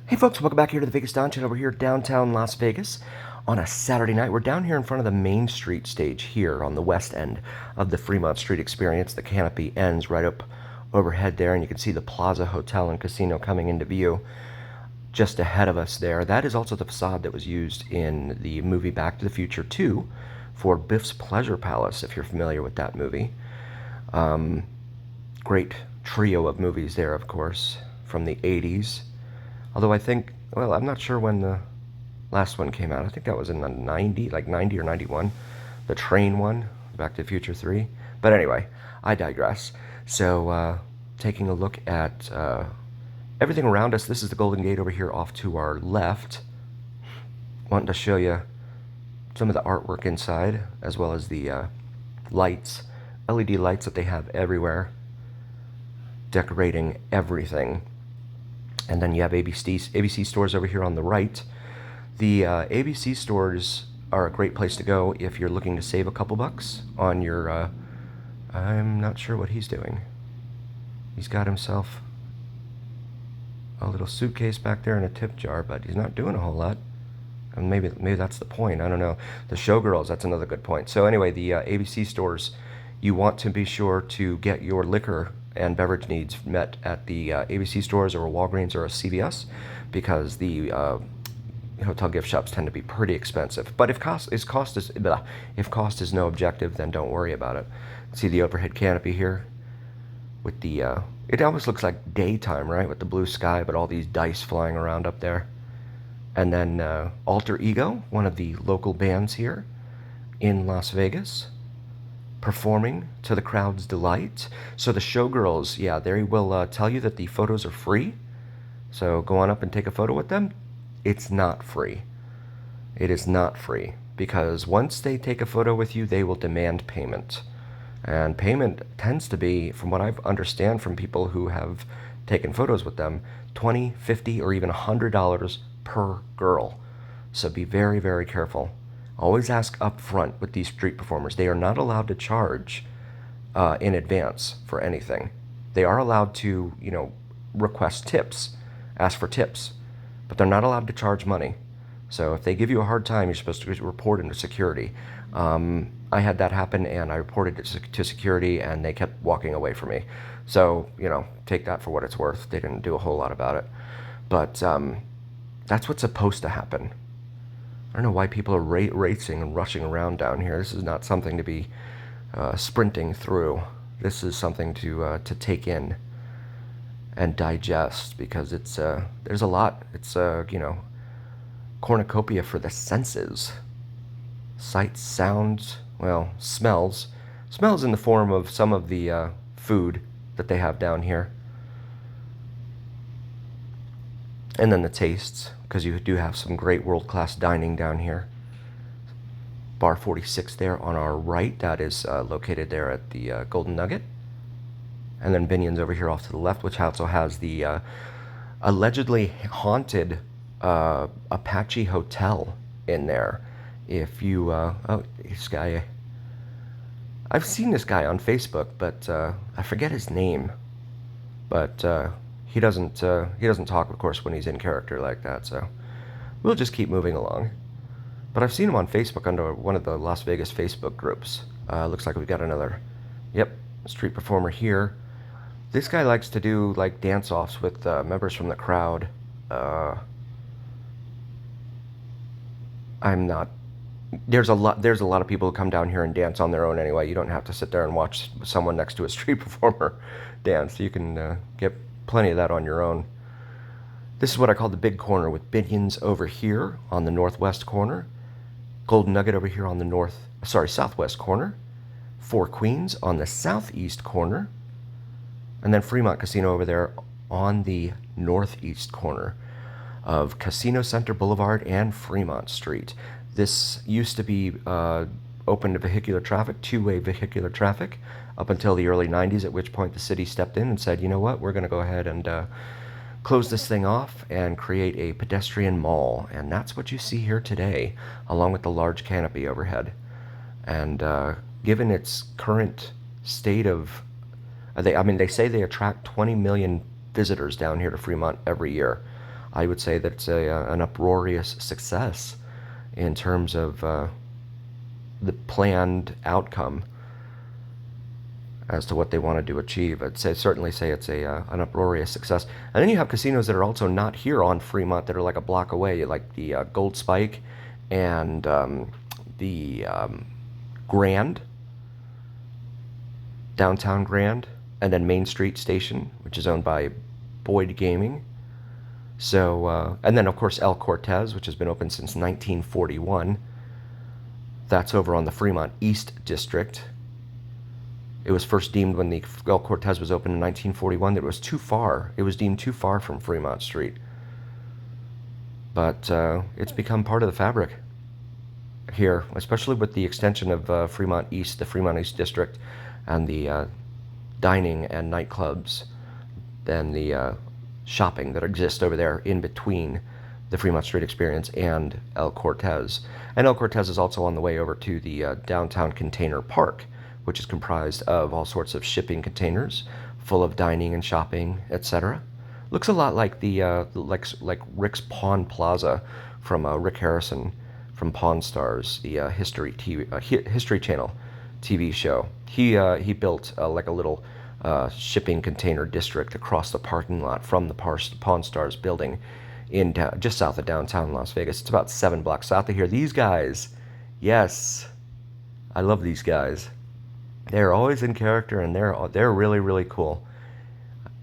Hey folks, welcome back here to the Vegas Don Channel. We're here downtown Las Vegas on a Saturday night. We're down here in front of the Main Street stage here on the west end of the Fremont Street experience. The canopy ends right up overhead there, and you can see the Plaza Hotel and Casino coming into view just ahead of us there. That is also the facade that was used in the movie Back to the Future 2 for Biff's Pleasure Palace, if you're familiar with that movie. Great trio of movies there, of course, from the 80s. Although I think, well, I'm not sure when the last one came out. I think that was in the 90, like 90 or 91. The train one, Back to the Future 3. But anyway, I digress. So, taking a look at everything around us. This is the Golden Gate over here off to our left. Wanting to show you some of the artwork inside, as well as the lights, LED lights that they have everywhere, decorating everything. And then you have ABC stores over here on the right. The ABC stores are a great place to go if you're looking to save a couple bucks on your... I'm not sure what he's doing. He's got himself a little suitcase back there and a tip jar, but he's not doing a whole lot. And maybe that's the point. I don't know. The Showgirls, that's another good point. So anyway, the ABC stores, you want to be sure to get your liquor and beverage needs met at the ABC stores or a Walgreens or a CVS, because the hotel gift shops tend to be pretty expensive. But if cost is no objective, then don't worry about it. See the overhead canopy here with the it almost looks like daytime, right, with the blue sky, but all these dice flying around up there. And then Alter Ego, one of the local bands here in Las Vegas, performing to the crowd's delight. So the Showgirls, yeah, they will tell you that the photos are free. So go on up and take a photo with them. It's not free. It is not free, because once they take a photo with you, they will demand payment. And payment tends to be, from what I understand from people who have taken photos with them, $20, $50, or even $100 per girl. So be very, very careful. Always ask up front with these street performers. They are not allowed to charge in advance for anything. They are allowed to, request tips, ask for tips, but they're not allowed to charge money. So if they give you a hard time, you're supposed to report into security. I had that happen, and I reported it to security, and they kept walking away from me. So, take that for what it's worth. They didn't do a whole lot about it. But that's what's supposed to happen. I don't know why people are racing and rushing around down here. This is not something to be sprinting through. This is something to take in and digest, because it's there's a lot. It's cornucopia for the senses. Sights, sounds, well, smells. Smells in the form of some of the food that they have down here. And then the tastes, because you do have some great world-class dining down here. Bar 46 there on our right, that is located there at the Golden Nugget. And then Binion's over here off to the left, which also has the allegedly haunted Apache Hotel in there. If you, this guy, I've seen this guy on Facebook, but I forget his name. But he doesn't talk, of course, when he's in character like that, so we'll just keep moving along. But I've seen him on Facebook under one of the Las Vegas Facebook groups. Looks like we've got another, street performer here. This guy likes to do like dance-offs with members from the crowd. There's a lot of people who come down here and dance on their own anyway. You don't have to sit there and watch someone next to a street performer dance. You can get plenty of that on your own. This is what I call the big corner, with Binion's over here on the northwest corner, Golden Nugget over here on the southwest corner, Four Queens on the southeast corner, and then Fremont Casino over there on the northeast corner of Casino Center Boulevard and Fremont Street. This used to be open to vehicular traffic, two-way vehicular traffic, up until the early 90s, at which point the city stepped in and said, you know what, we're going to go ahead and close this thing off and create a pedestrian mall. And that's what you see here today, along with the large canopy overhead. And given its current state of, they say they attract 20 million visitors down here to Fremont every year. I would say that it's an uproarious success in terms of the planned outcome as to what they wanted to achieve. Certainly say it's an uproarious success. And then you have casinos that are also not here on Fremont that are like a block away, like the Gold Spike and the Grand, downtown Grand, and then Main Street Station, which is owned by Boyd Gaming. So, and then of course El Cortez, which has been open since 1941. That's over on the Fremont East District. It was first deemed when the El Cortez was opened in 1941 that it was too far. It was deemed too far from Fremont Street. But it's become part of the fabric here, especially with the extension of Fremont East, the Fremont East District, and the dining and nightclubs, and the shopping that exists over there in between the Fremont Street Experience and El Cortez. And El Cortez is also on the way over to the downtown container park, which is comprised of all sorts of shipping containers full of dining and shopping, etc. Looks a lot like the like Rick's Pawn Plaza from Rick Harrison from Pawn Stars, the History Channel TV show. He built like a little shipping container district across the parking lot from the Pawn Stars building in just south of downtown Las Vegas. It's about 7 blocks south of here. These guys, yes, I love these guys. They're always in character, and they're really, really cool.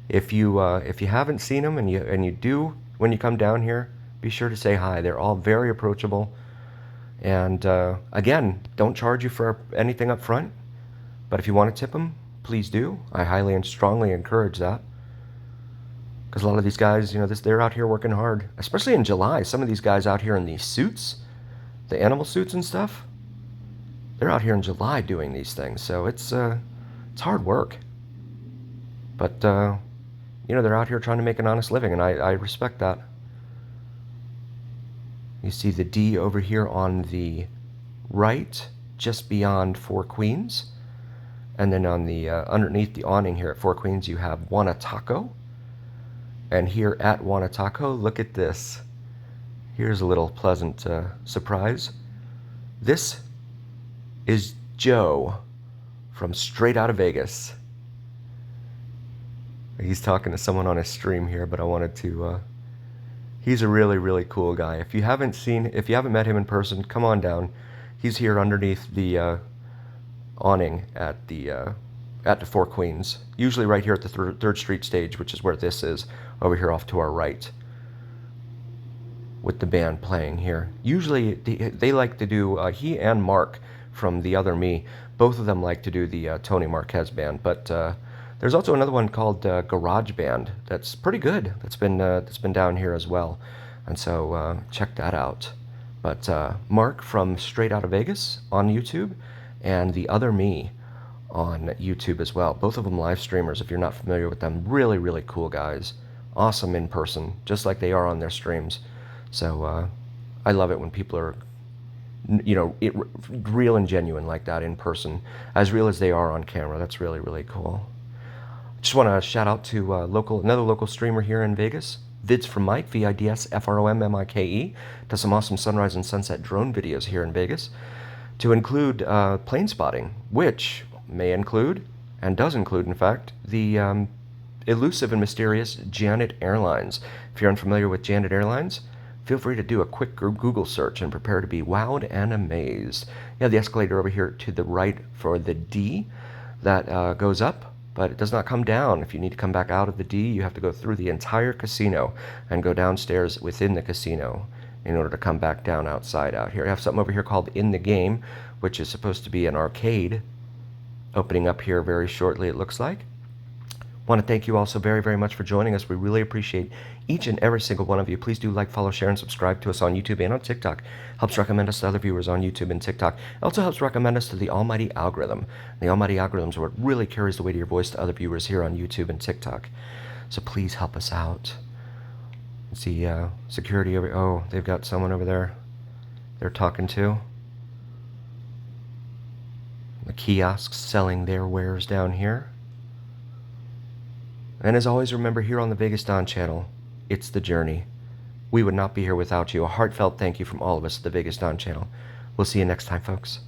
If you haven't seen them, and you do when you come down here, be sure to say hi. They're all very approachable, and again, don't charge you for anything up front. But if you want to tip them, please do. I highly and strongly encourage that, because a lot of these guys, they're out here working hard, especially in July. Some of these guys out here in these suits, the animal suits and stuff. They're out here in July doing these things, so it's hard work. But they're out here trying to make an honest living, and I respect that. You see the D over here on the right, just beyond Four Queens, and then on the underneath the awning here at Four Queens, you have Wanataco. And here at Wanataco, look at this. Here's a little pleasant surprise. This is Joe from Straight Outta Vegas. He's talking to someone on his stream here, but I wanted to, he's a really, really cool guy. If you haven't met him in person, come on down. He's here underneath the awning at the Four Queens, usually right here at the 3rd Street stage, which is where this is, over here off to our right, with the band playing here. Usually they like to do, he and Mark from The Other Me, both of them like to do the Tony Marquez band, but there's also another one called Garage Band that's pretty good, that's been down here as well, and so check that out. But Mark from Straight Outta Vegas on YouTube, and The Other Me on YouTube as well. Both of them live streamers, if you're not familiar with them. Really, really cool guys. Awesome in person, just like they are on their streams. So I love it when people are, real and genuine like that in person, as real as they are on camera. That's really, really cool. Just want to shout out to another local streamer here in Vegas, Vids from Mike, VIDSFROMMIKE, does some awesome sunrise and sunset drone videos here in Vegas, to include plane spotting, which may include, and does include, in fact, the elusive and mysterious Janet Airlines. If you're unfamiliar with Janet Airlines, feel free to do a quick Google search and prepare to be wowed and amazed. You have the escalator over here to the right for the D that goes up, but it does not come down. If you need to come back out of the D, you have to go through the entire casino and go downstairs within the casino in order to come back down outside out here. I have something over here called In the Game, which is supposed to be an arcade, opening up here very shortly, it looks like. Want to thank you all so very, very much for joining us. We really appreciate each and every single one of you. Please do like, follow, share, and subscribe to us on YouTube and on TikTok. Helps recommend us to other viewers on YouTube and TikTok. It also helps recommend us to the almighty algorithm. The almighty algorithm is what really carries the weight of your voice to other viewers here on YouTube and TikTok. So please help us out. Let's see, security over, oh, they've got someone over there they're talking to. The kiosks selling their wares down here. And as always, remember, here on the Vegas Dawn channel, it's the journey, We would not be here without you. A heartfelt thank you from all of us at the Vegas Dawn channel. We'll see you next time, folks.